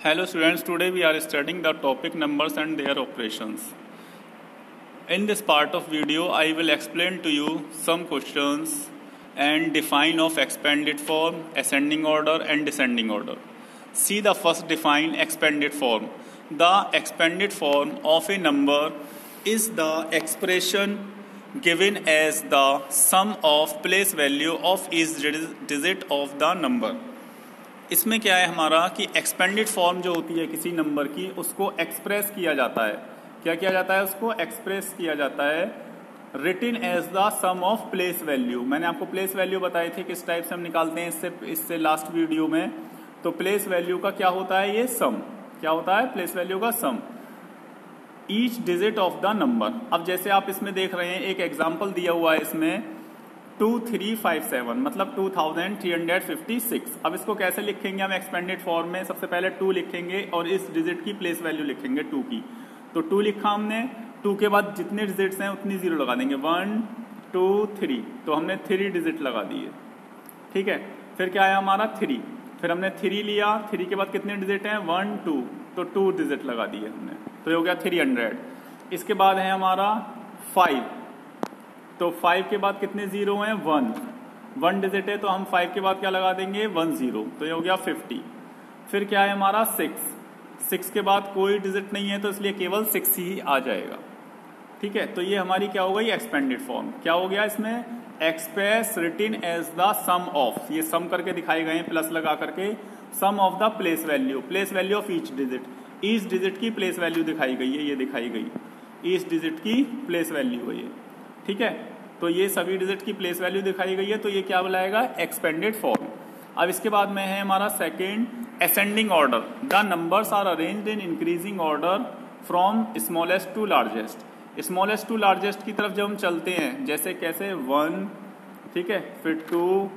Hello students, today we are studying the topic numbers and their operations. In this part of video, I will explain to you some questions and define of expanded form, ascending order and descending order. See the first define expanded form. The expanded form of a number is the expression given as the sum of place value of each digit of the number. इसमें क्या है हमारा कि expanded form जो होती है किसी number की उसको एक्सप्रेस किया जाता है। क्या किया जाता है? उसको एक्सप्रेस किया जाता है written as the sum of place value. मैंने आपको प्लेस वैल्यू बताई थी किस टाइप से हम निकालते हैं इससे लास्ट वीडियो में। तो प्लेस वैल्यू का क्या होता है? ये सम। क्या होता है? प्लेस वैल्यू का sum each digit of the number. अब जैसे आप इसमें देख रहे हैं एक एग्जाम्पल दिया हुआ है इसमें 2357 मतलब 2356। अब इसको कैसे लिखेंगे हम एक्सपेंडेड फॉर्म में? सबसे पहले 2 लिखेंगे और इस डिजिट की प्लेस वैल्यू लिखेंगे 2 की। तो 2 लिखा हमने, 2 के बाद जितने डिजिट्स हैं उतनी 0 लगा देंगे। 1 2 3, तो हमने 3 डिजिट लगा दिए। ठीक है, फिर क्या है हमारा 3, फिर हमने 3 लिया, 3 के बाद कितने डिजिट हैं? 1 2, तो 2 डिजिट लगा दिए हमने, तो ये हो गया 300। इसके बाद है हमारा 5, तो 5 के बाद कितने 0 हैं? 1 डिजिट है, तो हम 5 के बाद क्या लगा देंगे? 1 0, तो ये हो गया 50। फिर क्या है हमारा 6 के बाद कोई डिजिट नहीं है तो इसलिए केवल 6 ही आ जाएगा। ठीक है, तो ये हमारी क्या हो गई? Expanded form. क्या हो गया इसमें? Express written as the sum of, ये सम करके दिखाए गए हैं प्लस लगा करके, sum of the place value, place value of each digit. Each digit की प्लेस वैल्यू दिखाई गई है, ये दिखाई गई ईच डिजिट की प्लेस वैल्यू है ये। ठीक है, तो ये सभी डिजिट की प्लेस वैल्यू दिखाई गई है, तो ये क्या बुलाएगा? Expanded form. अब इसके बाद में है हमारा second ascending order. The numbers are arranged in increasing order from smallest to largest. Smallest to largest की तरफ जब हम चलते हैं, जैसे कैसे 1, ठीक है, फिर 2,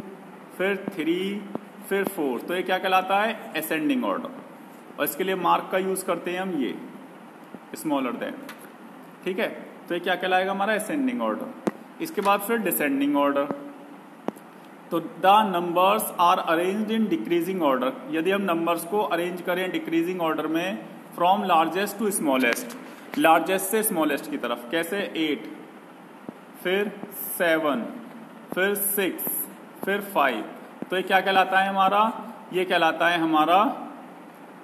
फिर 3, फिर 4, तो ये क्या कहलाता है? Ascending order. और इसके लिए मार्क का यूज करते हैं हम, ये स्मॉलर देन। ठीक है, तो ये क्या कहलाएगा? हमारा असेंडिंग ऑर्डर। इसके बाद फिर डिसेंडिंग ऑर्डर। तो the numbers are arranged in decreasing order. यदि हम नंबर्स को अरेंज करें डिक्रीजिंग ऑर्डर में from largest to smallest, largest से स्मॉलेस्ट की तरफ, कैसे 8, फिर 7, फिर 6, फिर 5, तो ये क्या कहलाता है हमारा? ये कहलाता है हमारा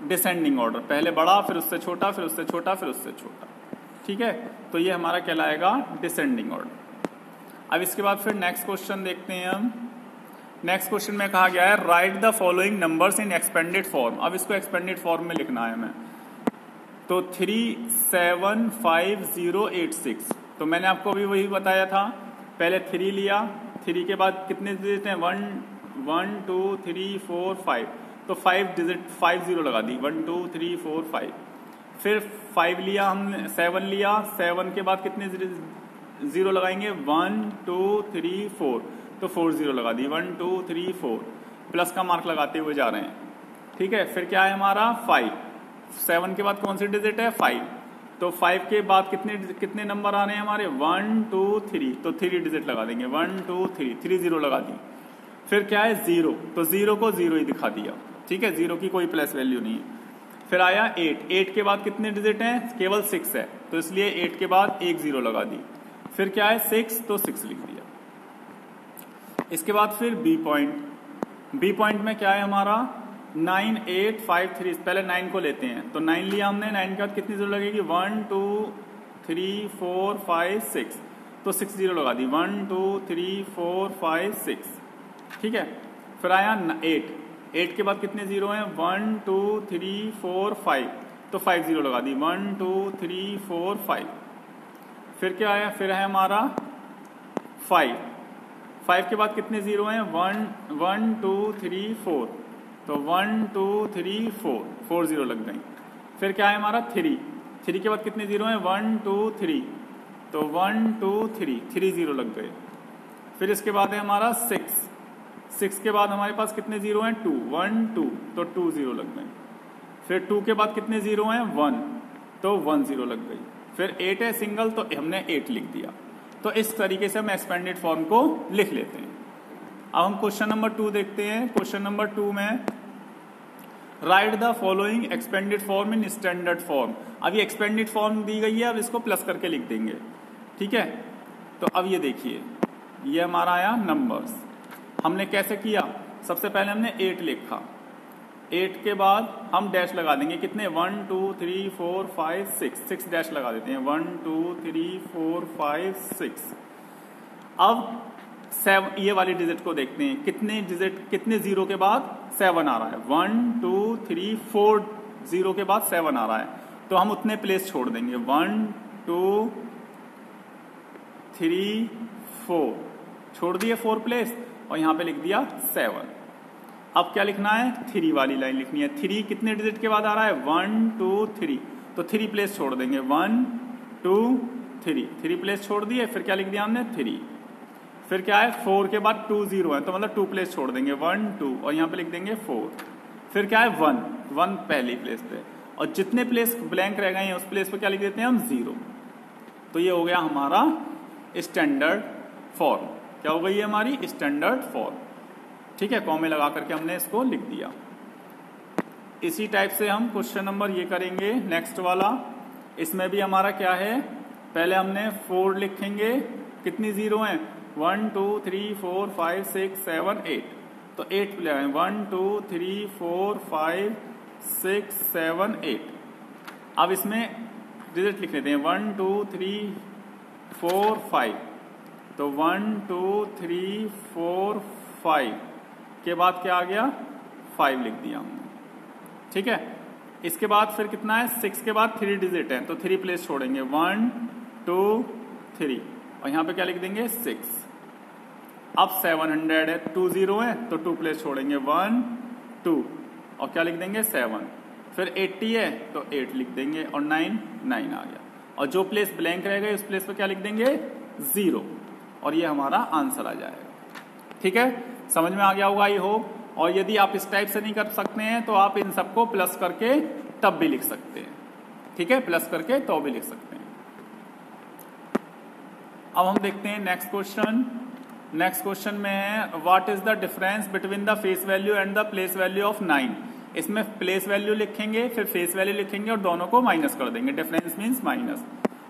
डिसेंडिंग ऑर्डर। पहले बड़ा, फिर उससे छोटा, फिर उससे छोटा, फिर उससे छोटा। ठीक है, तो ये हमारा कहलाएगा डिसेंडिंग ऑर्डर। अब इसके बाद फिर नेक्स्ट क्वेश्चन देखते हैं हम। नेक्स्ट क्वेश्चन में कहा गया है right the following numbers in expanded form. अब इसको एक्सपेंडेड फॉर्म में लिखना है हमें। तो 37508 तो मैंने आपको अभी वही बताया था, पहले 3 लिया, 3 के बाद कितने डिजिट हैं? 1 2 3 4 5, तो 5 डिजिट 5 0 लगा दी। 1 2 3 4 5, फिर 5 लिया हमने, 7 लिया, 7 के बाद कितने 0 लगाएंगे? 1 2 3 4, तो 4 0 लगा दी। 1 2 3 4, प्लस का मार्क लगाते हुए जा रहे हैं। ठीक है, फिर क्या है हमारा 5, 7 के बाद कौन सी डिजिट है? 5, तो 5 के बाद कितने नंबर आ रहे हैं हमारे? 1 2 3, तो 3 डिजिट लगा देंगे। 1 2 3, 3 0 लगा दी। फिर क्या है 0, तो 0 को 0 ही दिखा दिया। ठीक है, 0 की कोई प्लस वैल्यू नहीं है। फिर आया 8 के बाद कितने डिजिट हैं? केवल 6 है, तो इसलिए 8 के बाद 1 0 लगा दी। फिर क्या है 6, तो 6 लिख दिया। इसके बाद फिर बी पॉइंट में क्या है हमारा? 9 8 5 3, पहले 9 को लेते हैं, तो 9 लिया हमने, 9 के बाद कितनी 0 लगेगी? 1 2 3 4 5 6, तो 6 0 लगा दी। 1 2 3 4 5 6। ठीक है, फिर आया 8 के बाद कितने 0 हैं? 1 2 3 4 5, तो 5 0 लगा दी। 1 2 3 4 5, फिर क्या आया? फिर है हमारा 5 के बाद कितने 0 हैं? 1 2 3 4, तो 1 2 3 4 0 लग गई। फिर क्या है हमारा 3 के बाद कितने 0 हैं? 1 2 3, तो 1 2 3 0 लग गए। फिर इसके बाद है हमारा 6 के बाद हमारे पास कितने 0 हैं? 2 1 2, तो 2 0 लग गए। फिर 2 के बाद कितने 0 हैं? 1, तो 1 0 लग गई। फिर 8 है सिंगल, तो हमने 8 लिख दिया। तो इस तरीके से हम एक्सपेंडेड फॉर्म को लिख लेते हैं। अब हम क्वेश्चन नंबर 2 देखते हैं। क्वेश्चन नंबर 2 में right the following expanded form in standard form. अब ये एक्सपेंडेड फॉर्म दी गई है, अब इसको प्लस करके लिख देंगे। ठीक है, तो अब ये देखिए, ये हमारा आया नंबर्स। हमने कैसे किया, सबसे पहले हमने 8 लिखा, 8 के बाद हम डैश लगा देंगे, कितने 1 2 3 4 5 6 डैश लगा देते हैं, 1 2 3 4 5 6। अब 7 ये वाली डिजिट को देखते हैं, कितने जीरो के बाद 7 आ रहा है, 1 2 3 4 जीरो के बाद 7 आ रहा है, तो हम उतने प्लेस छोड़ देंगे, 1 2 3 4 छोड़ दिए 4 प्लेस और यहां पे लिख दिया 7। अब क्या लिखना है, 3 वाली लाइन लिखनी है। 3 कितने डिजिट के बाद आ रहा है, 1 2 3, तो 3 प्लेस छोड़ देंगे, 1 2 3 प्लेस छोड़ दिए, फिर क्या लिख दिया हमने 3। फिर क्या है, 4 के बाद 2 0 है, तो मतलब 2 प्लेस छोड़ देंगे, 1 2 और यहाँ पे लिख देंगे 4। फिर क्या है 1 पहली प्लेस पे, और जितने प्लेस ब्लैंक रह गए हैं उस प्लेस पे क्या लिख देते हैं हम 0। तो ये हो गया हमारा स्टैंडर्ड फॉर्म। क्या हो गई है हमारी स्टैंडर्ड फॉर्म। ठीक है, कॉमे लगा करके हमने इसको लिख दिया। इसी टाइप से हम क्वेश्चन नंबर ये करेंगे नेक्स्ट वाला। इसमें भी हमारा क्या है, पहले हमने 4 लिखेंगे, कितनी जीरो हैं, 1 2 3 4 5 6 7 8, तो 8 लगाएं, 1 2 3 4 5 6 7 8। अब इसमें डिजिट लिख लेते हैं, 1 2 3 4 5, तो 1 2 3 4 5 के बाद क्या आ गया, 5 लिख दिया हमने। ठीक है, इसके बाद फिर कितना है, 6 के बाद 3 डिजिट है, तो 3 प्लेस छोड़ेंगे, 1 2 3 और यहां पे क्या लिख देंगे 6। अब 700 है, 2 0 है, तो 2 प्लेस छोड़ेंगे, 1 2 और क्या लिख देंगे 7। फिर 80 है तो 8 लिख देंगे और 9 आ गया, और जो प्लेस ब्लैंक रह गए उस प्लेस पे क्या लिख देंगे 0, और ये हमारा आंसर आ जाएगा। ठीक है, समझ में आ गया होगा आई होप। और यदि आप इस टाइप से नहीं कर सकते हैं तो आप इन सबको प्लस करके तब भी लिख सकते हैं। ठीक है, प्लस करके तो भी लिख सकते हैं। अब हम देखते हैं नेक्स्ट क्वेश्चन। नेक्स्ट क्वेश्चन में है, what is the difference between the face value and the place value of 9। इसमें प्लेस वैल्यू लिखेंगे, फिर फेस वैल्यू लिखेंगे और दोनों को माइनस कर देंगे, डिफरेंस मीन्स माइनस।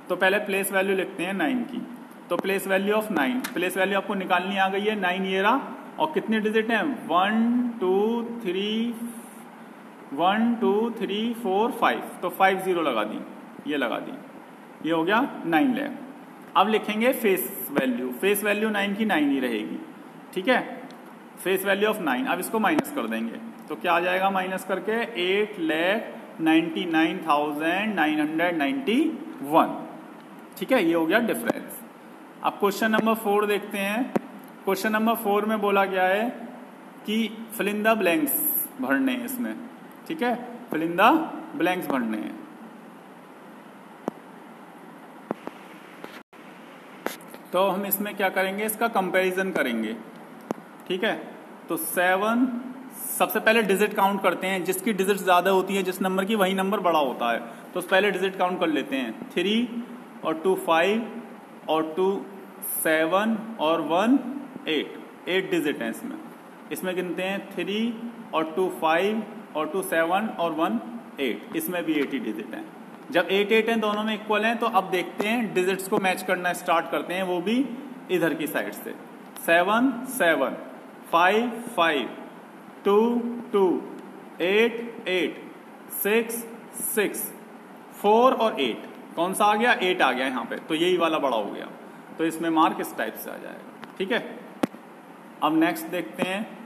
तो पहले प्लेस वैल्यू लिखते हैं 9 की, तो place value of 9, place value आपको निकालनी आ गई है, 9 ये रहा, और कितने डिजिट हैं 1 2 3 4 5, तो 5 0 लगा दी, ये लगा दी, ये हो गया 9 लाख। अब लिखेंगे फेस वैल्यू 9 की 9 ही रहेगी। ठीक है, फेस वैल्यू ऑफ 9, अब इसको माइनस कर देंगे, तो क्या आ जाएगा माइनस करके 8,99,991। ठीक है, ये हो गया डिफरेंस। अब क्वेश्चन नंबर 4 देखते हैं। क्वेश्चन नंबर 4 में बोला गया है कि फिल इन द ब्लैंक्स भरने हैं इसमें। ठीक है, फिल इन द ब्लैंक्स भरने हैं। तो हम इसमें क्या करेंगे, इसका कंपैरिजन करेंगे। ठीक है, तो 7, सबसे पहले डिजिट काउंट करते हैं, जिसकी डिजिट ज्यादा होती है जिस नंबर की, वही नंबर बड़ा होता है, तो पहले डिजिट काउंट कर लेते हैं। 3 और 2 5 और 2 7 और 1 8 डिजिट हैं इसमें गिनते हैं 3 और 2 5 और 2 7 और 1 8, इसमें भी 8 ही डिजिट हैं। जब 8 हैं दोनों में इक्वल हैं, तो अब देखते हैं डिजिट्स को मैच करना स्टार्ट करते हैं, वो भी इधर की साइड से। 7 7 5 5 2 2 8 8 6 6 4 और 8, कौन सा आ गया 8 आ गया यहाँ पे, तो यही वाला बड़ा हो गया, तो इसमें मार्क इस टाइप से आ जाएगा। ठीक है, अब नेक्स्ट देखते हैं।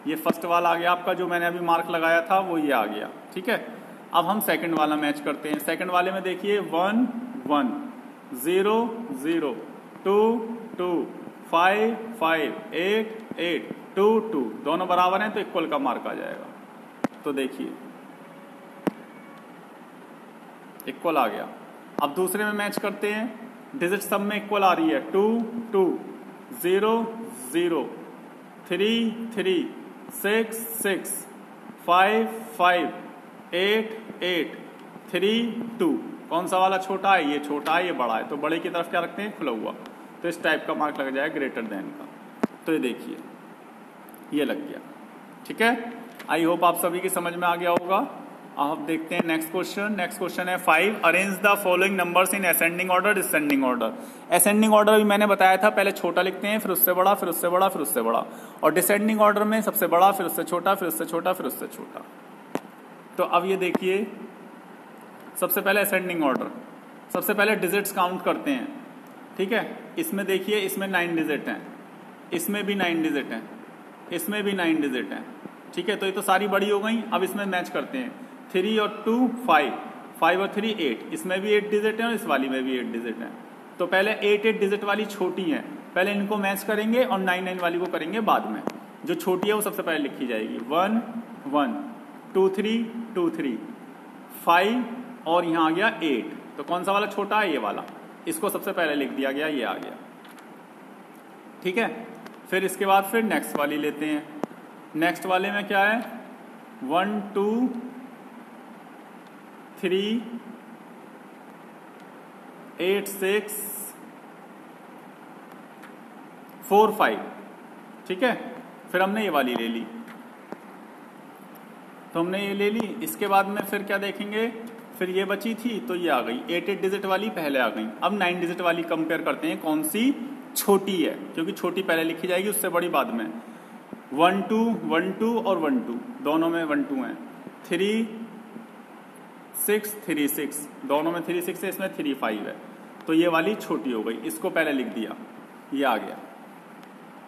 ये फर्स्ट वाला आ गया आपका, जो मैंने अभी मार्क लगाया था वो ये आ गया। ठीक है, अब हम सेकंड वाला मैच करते हैं। सेकंड वाले में देखिए 1 1 0 0 2 2 5 5 8 8 2 2, दोनों बराबर हैं तो इक्वल का मार्क आ जाएगा। तो देखिए इक्वल आ गया। अब दूसरे में मैच करते हैं, डिजिट सब में इक्वल आ रही है, 2 2 0 0 3 3 6 6 5 5 8 8 3 2, कौन सा वाला छोटा है, ये छोटा है, ये बड़ा है, तो बड़े की तरफ क्या रखते हैं खुला हुआ, तो इस टाइप का मार्क लग जाएगा ग्रेटर देन का। तो ये देखिए ये लग गया। ठीक है, आई होप आप सभी की समझ में आ गया होगा। आप देखते हैं नेक्स्ट क्वेश्चन। नेक्स्ट क्वेश्चन है 5, arrange the following numbers in ascending order descending order. Ascending order भी मैंने बताया था, पहले छोटा लिखते हैं, फिर उससे बड़ा, फिर उससे बड़ा, फिर उससे बड़ा, और डिसेंडिंग ऑर्डर में सबसे बड़ा, फिर उससे छोटा, फिर उससे छोटा, फिर उससे छोटा। तो अब ये देखिए, सबसे पहले असेंडिंग ऑर्डर, सबसे पहले डिजिट्स काउंट करते हैं। ठीक है, इसमें देखिए, इसमें 9 डिजिट हैं, इसमें भी 9 डिजिट हैं, इसमें भी 9 डिजिट हैं। ठीक है, तो ये तो सारी बड़ी हो गई। अब इसमें मैच करते हैं, 3 और 2 5, 5 और 3 8, इसमें भी 8 डिजिट हैं और इस वाली में भी 8 डिजिट हैं। तो पहले 8 डिजिट वाली छोटी हैं, पहले इनको मैच करेंगे और 9 वाली को करेंगे बाद में। जो छोटी है वो सबसे पहले लिखी जाएगी, 1 1 2 3 2 3 5 और यहाँ आ गया 8। तो कौन सा वाला छोटा है? ये वाला, इसको सबसे पहले लिख दिया गया, ये आ गया। ठीक है, फिर इसके बाद फिर नेक्स्ट वाली लेते हैं। नेक्स्ट वाले में क्या है? 1 2 3 8 6 4 5। ठीक है, फिर हमने ये वाली ले ली, तो हमने ये ले ली। इसके बाद में फिर क्या देखेंगे? फिर ये बची थी तो ये आ गई, 8 डिजिट वाली पहले आ गई। अब 9 डिजिट वाली कंपेयर करते हैं, कौन सी छोटी है, क्योंकि छोटी पहले लिखी जाएगी, उससे बड़ी बाद में। 1 2 1 2 और 1 2 दोनों में 1 2 है। 3 6 3 6 दोनों में 3 6 है, इसमें 3 5 है। तो ये वाली छोटी हो गई, इसको पहले लिख दिया, ये आ गया।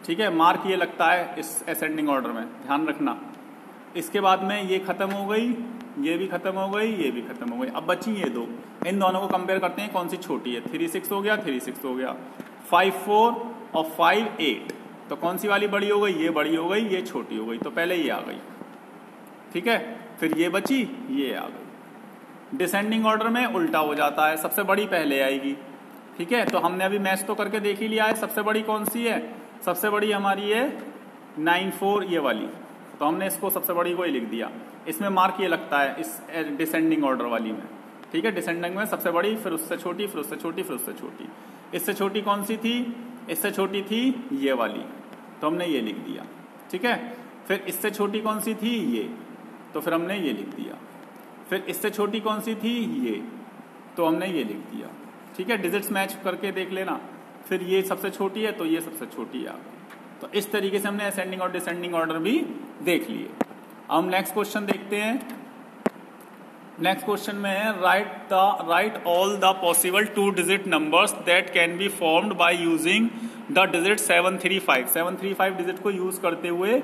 ठीक है, मार्क ये लगता है इस असेंडिंग ऑर्डर में, ध्यान रखना। इसके बाद में ये खत्म हो गई, ये भी खत्म हो गई, ये भी खत्म हो गई। अब बची ये दो, इन दोनों को कंपेयर करते हैं, कौन सी छोटी है। 3 6 हो गया, 3 6 हो गया। 5 4 और 5 8, तो कौन सी वाली बड़ी हो गई? ये बड़ी हो गई, ये छोटी हो गई, तो पहले ये आ गई। ठीक है, फिर ये बची, ये आ गई। डिसेंडिंग ऑर्डर में उल्टा हो जाता है, सबसे बड़ी पहले आएगी। ठीक है, तो हमने अभी मैच तो करके देख ही लिया है, सबसे बड़ी कौन सी है? सबसे बड़ी हमारी है 9 4, ये वाली, तो हमने इसको सबसे बड़ी को ही लिख दिया। इसमें मार्क ये लगता है इस डिसेंडिंग ऑर्डर वाली में। ठीक है, डिसेंडिंग में सबसे बड़ी, फिर उससे छोटी, फिर उससे छोटी, फिर उससे छोटी। इससे छोटी कौन सी थी? इससे छोटी थी ये वाली, तो हमने ये लिख दिया। ठीक है, फिर इससे छोटी कौन सी थी? ये, तो फिर हमने ये लिख दिया। फिर इससे छोटी कौन सी थी? ये, तो हमने ये लिख दिया। ठीक है, डिजिट्स मैच करके देख लेना। फिर ये सबसे छोटी है, तो ये सबसे छोटी है। तो इस तरीके से हमने असेंडिंग और डिसेंडिंग ऑर्डर भी देख लिए। अब हम नेक्स्ट क्वेश्चन देखते हैं। नेक्स्ट क्वेश्चन में है right all the possible 2 digit numbers that can be formed by using the digit 735। 735 digit को यूज करते हुए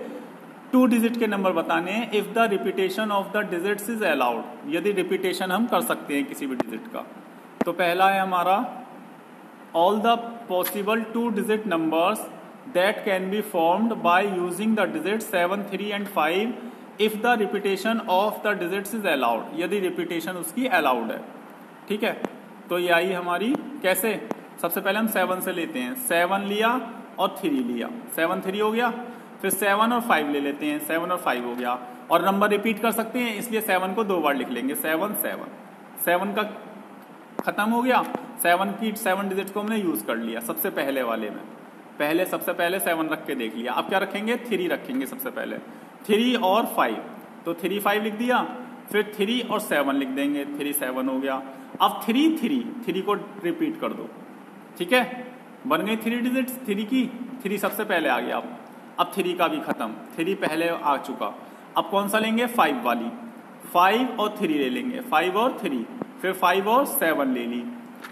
2 डिजिट के नंबर बताने हैं। If the repetition of the digits is allowed, यदि रिपीटेशन हम कर सकते हैं किसी भी डिजिट का। तो पहला है हमारा all the possible 2 digit numbers that can be formed by using the digits 7 3 and 5 if the repetition of the digits is allowed, यदि repetition उसकी allowed है। ठीक है, तो ये आई हमारी कैसे? सबसे पहले हम 7 से लेते हैं, 7 लिया और 3 लिया, 7 3 हो गया। फिर 7 और 5 ले लेते हैं, 7 और 5 हो गया। और नंबर रिपीट कर सकते हैं, इसलिए 7 को 2 बार लिख लेंगे, 7 7। 7 का खत्म हो गया, 7 डिजिट को हमने यूज कर लिया सबसे पहले वाले में। सबसे पहले 7 रख के देख लिया। अब क्या रखेंगे? 3 रखेंगे सबसे पहले, 3 और 5, तो 3 5 लिख दिया। फिर 3 और 7 लिख देंगे, 3 7 हो गया। अब 3 को रिपीट कर दो। ठीक है, बन गई 3 डिजिट्स 3 की। 3 सबसे पहले आ गया। अब 3 का भी खत्म, 3 पहले आ चुका। अब कौन सा लेंगे? 5 वाली, 5 और 3 ले लेंगे, 5 और 3। फिर 5 और 7 ले ली।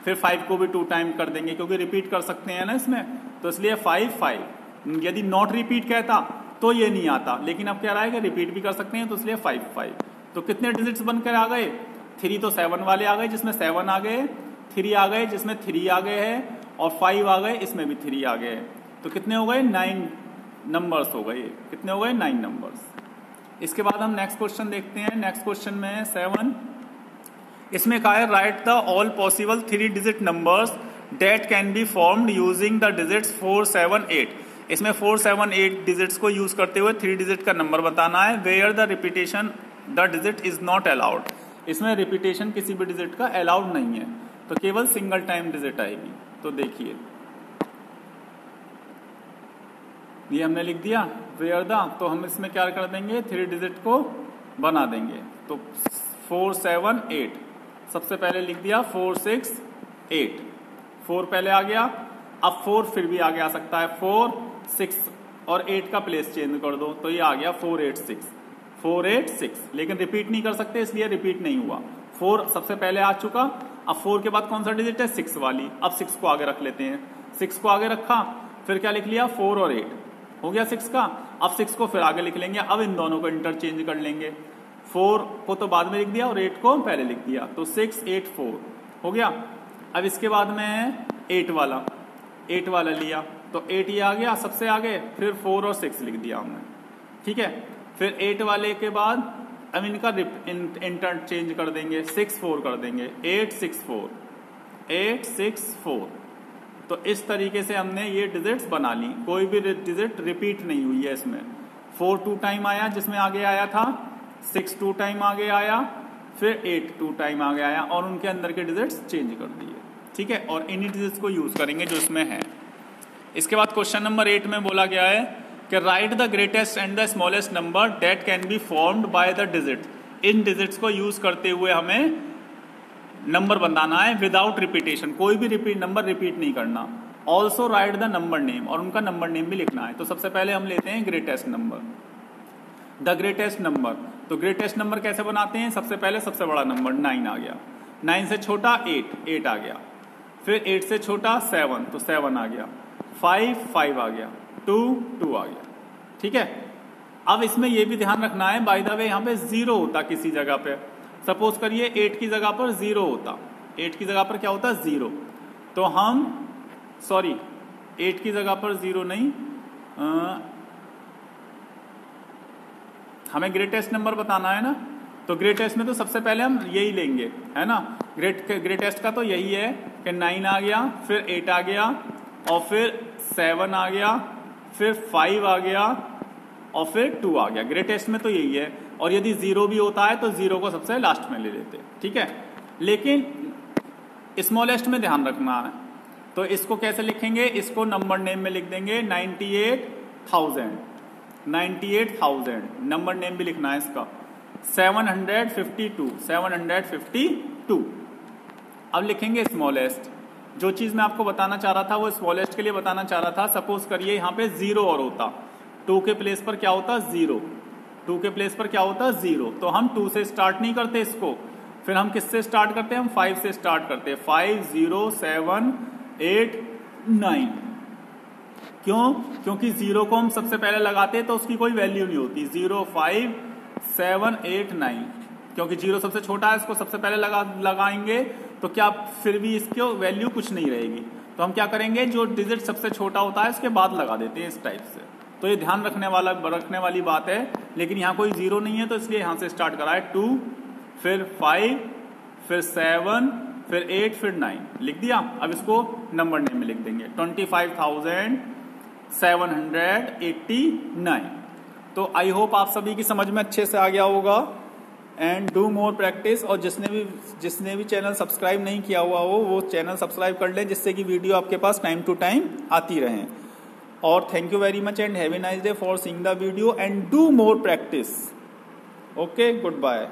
फिर 5 को भी 2 टाइम कर देंगे, क्योंकि रिपीट कर सकते हैं ना इसमें, तो इसलिए 5 5। यदि नॉट रिपीट कहता तो ये नहीं आता, लेकिन अब क्या रहेगा? रिपीट भी कर सकते हैं, तो इसलिए 5 5। तो कितने डिजिट्स बनकर आ गए? 3 तो 7 वाले आ गए, जिसमें 7 आ गए, 3 आ गए जिसमें 3 आ गए हैं, और 5 आ गए, इसमें भी 3 आ गए। तो कितने हो गए? 9 नंबर्स हो गए। कितने हो गए? 9 नंबर्स। इसके बाद हम नेक्स्ट क्वेश्चन देखते हैं। नेक्स्ट क्वेश्चन में है 7, इसमें कहा है right the all possible 3 digit numbers date can be formed using the digits 4 7 8। इसमें 4 7 8 डिजिट्स को यूज करते हुए 3 डिजिट का नंबर बताना है। Where the repetition the digit is not allowed, इसमें रिपीटेशन किसी भी डिजिट का अलाउड नहीं है, तो केवल सिंगल टाइम डिजिट आएगी। तो देखिए, ये हमने लिख दिया। पेयर द, तो हम इसमें क्या कर देंगे, 3 डिजिट को बना देंगे। तो 4 7 8 सबसे पहले लिख दिया 4 6 8, 4 पहले आ गया, अब 4 फिर भी आगे आ सकता है, 4 6 और 8 का प्लेस चेंज कर दो तो ये आ गया 4 8 6, 4 8 6, लेकिन रिपीट नहीं कर सकते इसलिए रिपीट नहीं हुआ। 4 सबसे पहले आ चुका, अब 4 के बाद कौन सा डिजिट है, 6 वाली, अब 6 को आगे रख लेते हैं, 6 को आगे रखा, फिर क्या लिख लिया 4 और 8 हो गया 6 का, अब 6 को फिर आगे लिख लेंगे, अब इन दोनों को इंटरचेंज कर लेंगे, 4 को तो बाद में लिख दिया और 8 को पहले लिख दिया, तो 6 8 4 हो गया। अब इसके बाद में 8 वाला लिया तो 8 ये आ गया सबसे आगे, फिर 4 और 6 लिख दिया हमने, ठीक है। फिर 8 वाले के बाद अब इनका इंटरचेंज कर देंगे, 6 4 कर देंगे, 8 6 4 8 6 4। तो इस तरीके से हमने ये डिजिट्स बना ली, कोई भी डिजिट रिपीट नहीं हुई है इसमें। 4 2 टाइम आया जिसमें आगे आया था, 6 2 टाइम आगे आया, फिर 8 2 टाइम आगे आया और उनके अंदर के डिजिट्स चेंज कर दिए, ठीक है। और इन्हीं डिजिट्स को यूज करेंगे जो इसमें है। इसके बाद क्वेश्चन नंबर 8 में बोला गया है कि right the greatest and the smallest number that can be formed by the digit. In digits को यूज करते हुए हमें नंबर बताना है विदाउट रिपीटेशन, कोई भी नंबर रिपीट नहीं करना। Also right the number name, और उनका नंबर नेम भी लिखना है। तो सबसे पहले हम लेते हैं greatest number, the greatest number. तो ग्रेटेस्ट नंबर कैसे बनाते हैं, सबसे पहले सबसे बड़ा नंबर 9 आ गया, 9 से छोटा 8 आ गया, फिर 8 से छोटा 7 तो 7 आ गया, 5 आ गया, 2 आ गया, ठीक है। अब इसमें यह भी ध्यान रखना है, बाय द वे यहाँ पे 0 होता किसी जगह पे, सपोज करिए 8 की जगह पर 0 होता, 8 की जगह पर क्या होता 0, तो हम 8 की जगह पर 0 नहीं, हमें ग्रेटेस्ट नंबर बताना है ना, तो ग्रेटेस्ट में तो सबसे पहले हम यही लेंगे, है ना। ग्रेटेस्ट का तो यही है कि 9 आ गया, फिर 8 आ गया, और फिर 7 आ गया, फिर 5 आ गया, और फिर 2 आ गया। ग्रेटेस्ट में तो यही है, और यदि 0 भी होता है तो 0 को सबसे लास्ट में ले लेते, ठीक है। लेकिन स्मॉलेस्ट में ध्यान रखना है, तो इसको कैसे लिखेंगे, इसको नंबर नेम में लिख देंगे 98,000 नंबर नेम भी लिखना है इसका, 752 अब लिखेंगे स्मॉलेस्ट। जो चीज मैं आपको बताना चाह रहा था वो स्मॉलेस्ट के लिए बताना चाह रहा था। सपोज करिए यहाँ पे 0 और होता, 2 के प्लेस पर क्या होता 0, 2 के प्लेस पर क्या होता 0, तो हम 2 से स्टार्ट नहीं करते इसको, फिर हम किससे स्टार्ट करते हैं, हम 5 से स्टार्ट करते हैं, 5 0 7 8 9। क्यों, क्योंकि 0 को हम सबसे पहले लगाते हैं तो उसकी कोई वैल्यू नहीं होती, 0 5 7 8 9, क्योंकि 0 सबसे छोटा है, इसको सबसे पहले लगाएंगे तो क्या फिर भी इसकी वैल्यू कुछ नहीं रहेगी। तो हम क्या करेंगे, जो डिजिट सबसे छोटा होता है उसके बाद लगा देते हैं इस टाइप से। तो ये ध्यान रखने वाली बात है। लेकिन यहाँ कोई 0 नहीं है तो इसलिए यहाँ से स्टार्ट करा है, 2 फिर 5 फिर 7 फिर 8 फिर 9 लिख दिया। अब इसको नंबर नेम में लिख देंगे 25,789। तो आई होप आप सभी की समझ में अच्छे से आ गया होगा। And do more practice. और जिसने भी चैनल सब्सक्राइब नहीं किया हुआ हो वो चैनल सब्सक्राइब कर लें, जिससे कि वीडियो आपके पास टाइम टू टाइम आती रहे। और thank you very much and have a nice day for seeing the video and do more practice. Okay, good bye.